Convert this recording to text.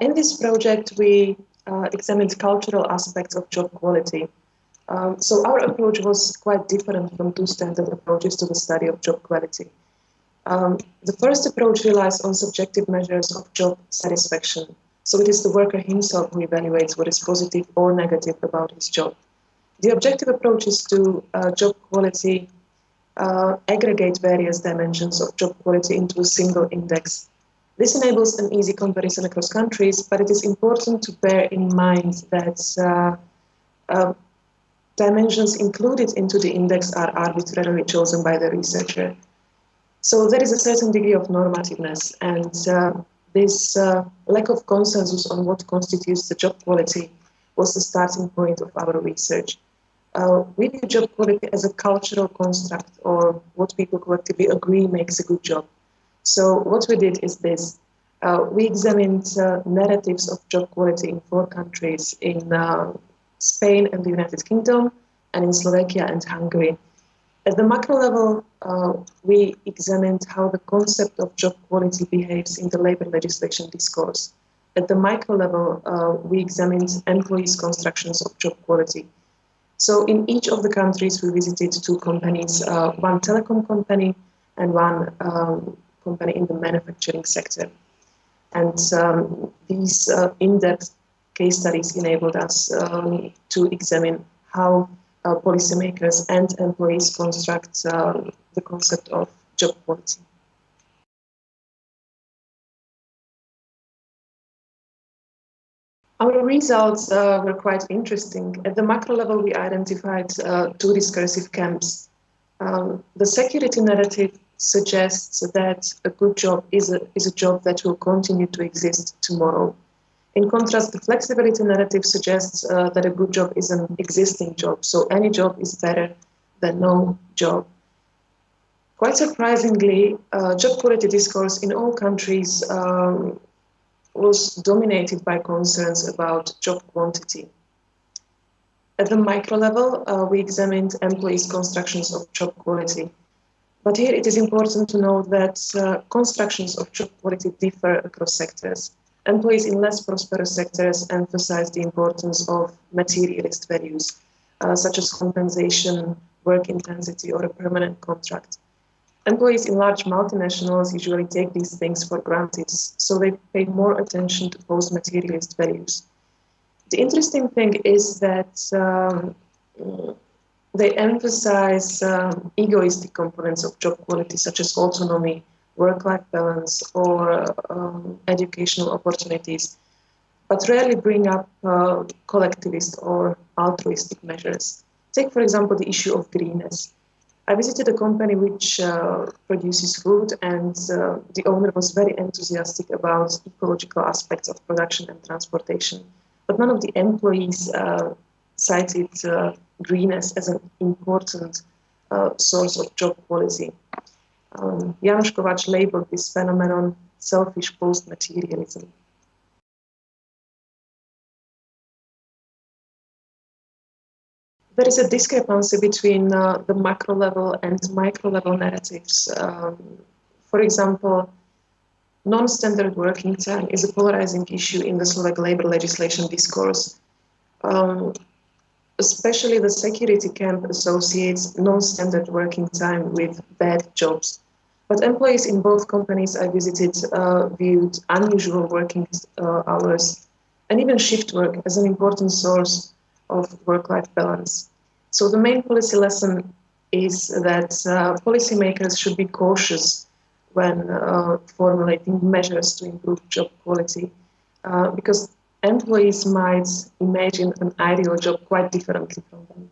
In this project, we examined cultural aspects of job quality. So our approach was quite different from two standard approaches to the study of job quality. The first approach relies on subjective measures of job satisfaction. So it is the worker himself who evaluates what is positive or negative about his job. The objective approach is to job quality aggregate various dimensions of job quality into a single index. This enables an easy comparison across countries, but it is important to bear in mind that dimensions included into the index are arbitrarily chosen by the researcher. So there is a certain degree of normativeness, and this lack of consensus on what constitutes the job quality was the starting point of our research. We view job quality as a cultural construct, or what people collectively agree makes a good job. So what we did is this. We examined narratives of job quality in 4 countries, in Spain and the United Kingdom, and in Slovakia and Hungary. At the macro level, we examined how the concept of job quality behaves in the labor legislation discourse. At the micro level, we examined employees' constructions of job quality. So in each of the countries, we visited 2 companies, one telecom company and one company in the manufacturing sector. And these in-depth case studies enabled us to examine how policymakers and employees construct the concept of job quality. Our results were quite interesting. At the macro level, we identified 2 discursive camps. The security narrative suggests that a good job is a job that will continue to exist tomorrow. In contrast, the flexibility narrative suggests that a good job is an existing job, so any job is better than no job. Quite surprisingly, job quality discourse in all countries was dominated by concerns about job quantity. At the micro level, we examined employees' constructions of job quality. But here it is important to note that constructions of job quality differ across sectors. Employees in less prosperous sectors emphasize the importance of materialist values, such as compensation, work intensity, or a permanent contract. Employees in large multinationals usually take these things for granted, so they pay more attention to post-materialist values. The interesting thing is that they emphasize egoistic components of job quality, such as autonomy, work-life balance, or educational opportunities, but rarely bring up collectivist or altruistic measures. Take, for example, the issue of greenness. I visited a company which produces food, and the owner was very enthusiastic about ecological aspects of production and transportation. But none of the employees cited greenness as an important source of job quality. Janusz Kovács labeled this phenomenon selfish post-materialism. There is a discrepancy between the macro level and micro level narratives. For example, non-standard working time is a polarizing issue in the Slovak labor legislation discourse. Especially the security camp associates non-standard working time with bad jobs. But employees in both companies I visited viewed unusual working hours and even shift work as an important source of work-life balance. So the main policy lesson is that policymakers should be cautious when formulating measures to improve job quality, because employees might imagine an ideal job quite differently from them.